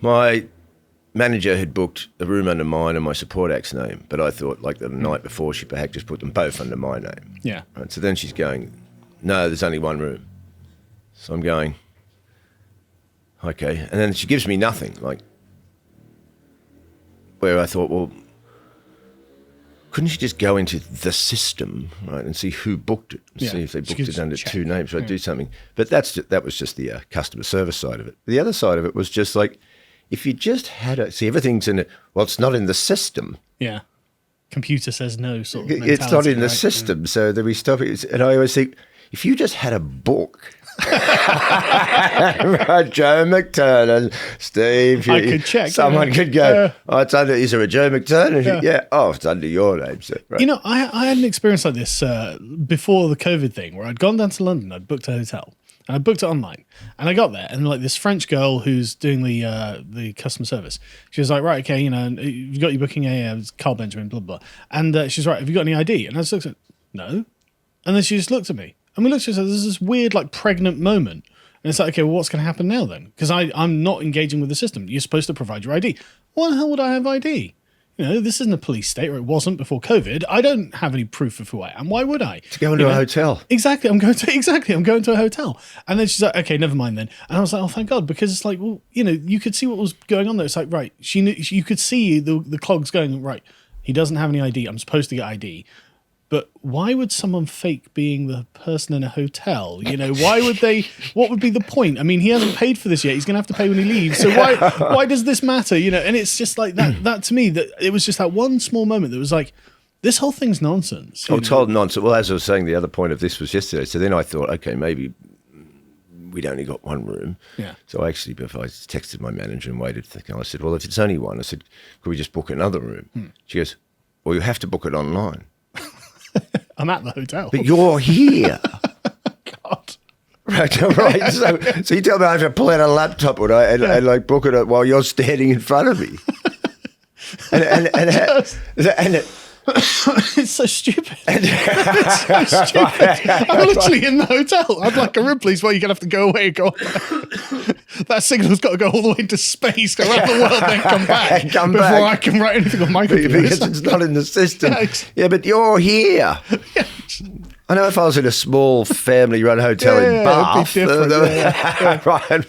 My manager had booked a room under mine and my support act's name, but I thought like the night before she perhaps just put them both under my name. Yeah. Right, so then she's going, no, there's only one room. So I'm going, okay. And then she gives me nothing, like, where I thought, well, couldn't she just go into the system, right, and see who booked it, and see if they booked it under two names, right, do something. But that was just the customer service side of it. The other side of it was just like, if you just had see, everything's in it, well, it's not in the system. Yeah. Computer says no sort of mentality, it's not in the system, so then we stop it. And I always think, if you just had a book, right, Joe McTurnan, Steve, I could check. Someone could go, oh, it's under, is there a Joe McTurnan? Yeah. Oh, it's under your name. So, right. You know, I had an experience like this before the COVID thing where I'd gone down to London, I'd booked a hotel, and I booked it online. And I got there, and like this French girl who's doing the customer service, she was like, right, okay, you know, you've got your booking, it's Carl Benjamin, blah, blah. And she's right, have you got any ID? And I just looked at no. And then she just looked at me. And we looked at her, there's this weird, like, pregnant moment. And it's like, okay, well, what's going to happen now then? Because I'm not engaging with the system. You're supposed to provide your ID. Why the hell would I have ID? You know, this isn't a police state, or it wasn't before COVID. I don't have any proof of who I am. Why would I? To go into a hotel. Exactly. I'm going to a hotel. And then she's like, okay, never mind then. And I was like, oh, thank God. Because it's like, well, you know, you could see what was going on there. It's like, right, you could see the clogs going, right, he doesn't have any ID. I'm supposed to get ID. But why would someone fake being the person in a hotel? You know, why would they? What would be the point? I mean, he hasn't paid for this yet. He's going to have to pay when he leaves. So why does this matter? You know, and it's just like that. That to me, that it was just that one small moment that was like, this whole thing's nonsense. Oh, total nonsense. Well, as I was saying, the other point of this was yesterday. So then I thought, okay, maybe we'd only got one room. Yeah. So I texted my manager and waited. And I said, well, if it's only one, I said, could we just book another room? She goes, well, you have to book it online. I'm at the hotel. But you're here. God. Right. So you tell me I have to pull out a laptop and like book it while you're standing in front of me. And it's so stupid. It's so stupid. I'm literally in the hotel. I'm like a Ripley's where you're going to have to go away and go, that signal's got to go all the way into space, go around the world, then come back before I can write anything on my computer. Because it's not in the system. Yeah, but you're here. Yeah. I know if I was in a small family-run hotel in Bath. It'd be different. Right.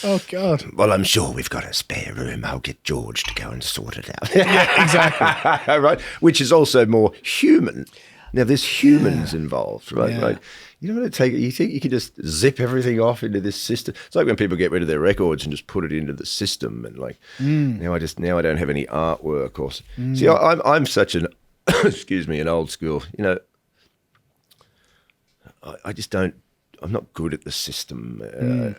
Oh, God. Well, I'm sure we've got a spare room. I'll get George to go and sort it out. Yeah, exactly. Right? Which is also more human. Now, there's humans involved, right? Yeah. Right? You don't want to take it. You think you can just zip everything off into this system? It's like when people get rid of their records and just put it into the system, and like now I don't have any artwork or see. I'm such an excuse me, an old school. You know, I just don't. I'm not good at the system, and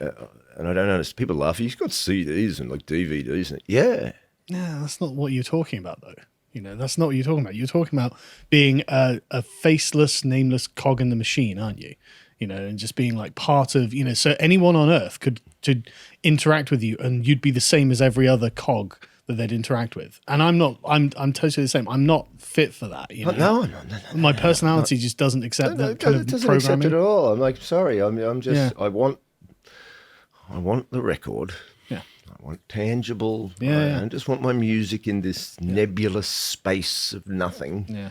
I don't understand. People laugh. You've got CDs and like DVDs, and yeah. No, that's not what you're talking about, though. You know, that's not what you're talking about. You're talking about being a faceless, nameless cog in the machine, aren't you? You know, and just being like part of, you know, so anyone on Earth could interact with you, and you'd be the same as every other cog that they'd interact with. And I'm totally the same. I'm not fit for that. You know? No. My personality just doesn't accept that kind of doesn't programming. accept it at all. I'm like, sorry. I'm just. I want the record. Yeah. I want tangible. Yeah. I just want my music in this nebulous space of nothing. Yeah.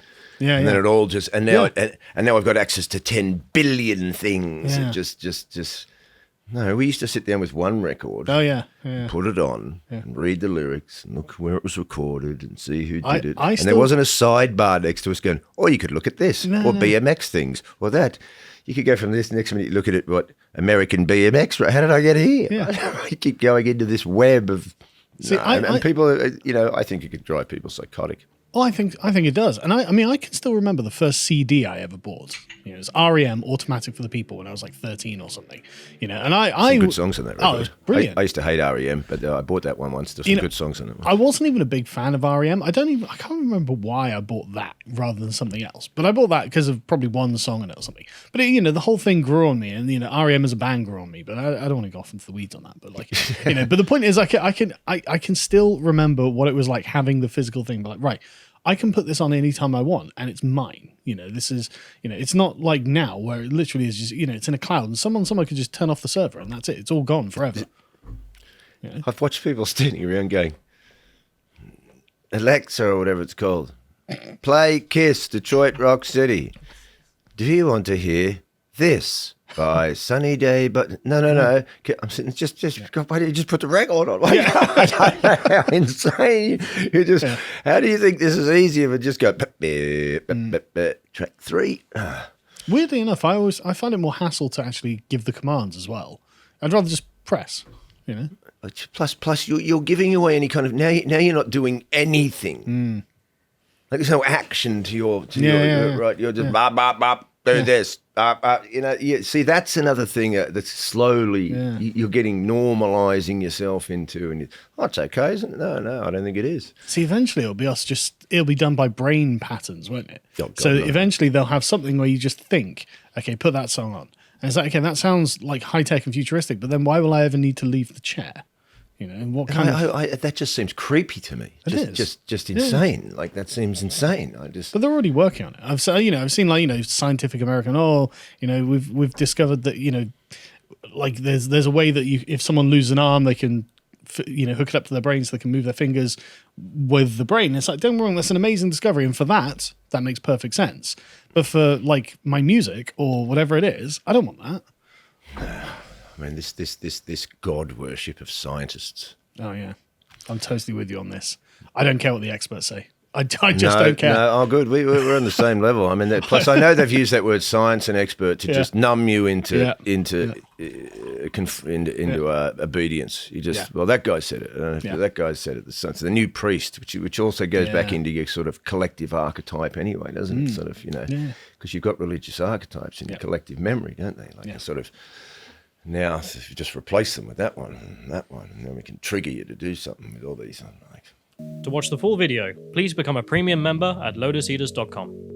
And then it all just and now I've got access to 10 billion things. Yeah. It just no. We used to sit down with one record. Oh yeah. Put it on and read the lyrics and look where it was recorded and see who did it. And there wasn't a sidebar next to us going, oh, you could look at this or BMX things or that. You could go from this next minute, you look at it, what, American BMX, right? How did I get here? Yeah. You keep going into this web of... See, and people, you know, I think it could drive people psychotic. Well, I think it does. And I mean, I can still remember the first CD I ever bought. You know, it was REM, Automatic for the People, when I was like 13 or something. You know, and Some good songs on that record. Oh, it was brilliant. I used to hate REM, but I bought that one once. There's some good songs on it. I wasn't even a big fan of REM. I can't remember why I bought that rather than something else. But I bought that because of probably one song on it or something. But you know, the whole thing grew on me, and you know, REM as a band grew on me. But I don't want to go off into the weeds on that. But like, you know, but the point is, I can still remember what it was like having the physical thing. But like, right, I can put this on anytime I want and it's mine. You know, this is, you know, it's not like now where it literally is just, you know, it's in a cloud and someone could just turn off the server and that's it. It's all gone forever. Yeah. I've watched people standing around going, Alexa or whatever it's called, play Kiss, Detroit Rock City. Do you want to hear this by Sunny Day? But no. I'm sitting, why did you just put the record on? Like, I don't know how insane. How do you think this is easier than just go, track 3? Weirdly enough, I find it more hassle to actually give the commands as well. I'd rather just press, you know. Plus, you're giving away any kind of now you're not doing anything. Like there's no action to your right. You're just bop bop bop. Do this. See, that's another thing that's slowly you're getting normalizing yourself into, and it's okay, isn't it? No, I don't think it is. See, eventually it'll be done by brain patterns, won't it? Oh, God, so no. eventually they'll have something where you just think, okay, put that song on, and it's like, okay, that sounds like high tech and futuristic, but then why will I ever need to leave the chair? You know, what kind of that just seems creepy to me. It Just insane. Like that seems insane. But they're already working on it. I've seen like Scientific American. We've discovered that like there's a way that if someone loses an arm, they can hook it up to their brain so they can move their fingers with the brain. It's like, don't get me wrong, that's an amazing discovery, and for that makes perfect sense. But for like my music or whatever it is, I don't want that. I mean, this god worship of scientists. Oh yeah, I'm totally with you on this. I don't care what the experts say. I just don't care. No, good. We're on the same level. I mean, plus I know they've used that word science and expert to just numb you into obedience. You just well, that guy said it. I don't know if that guy said it. So the new priest, which also goes back into your sort of collective archetype anyway, doesn't it? Sort of because you've got religious archetypes in your collective memory, don't they? Like a sort of. Now, if you just replace them with that one, and then we can trigger you to do something with all these. To watch the full video, please become a premium member at lotuseaters.com.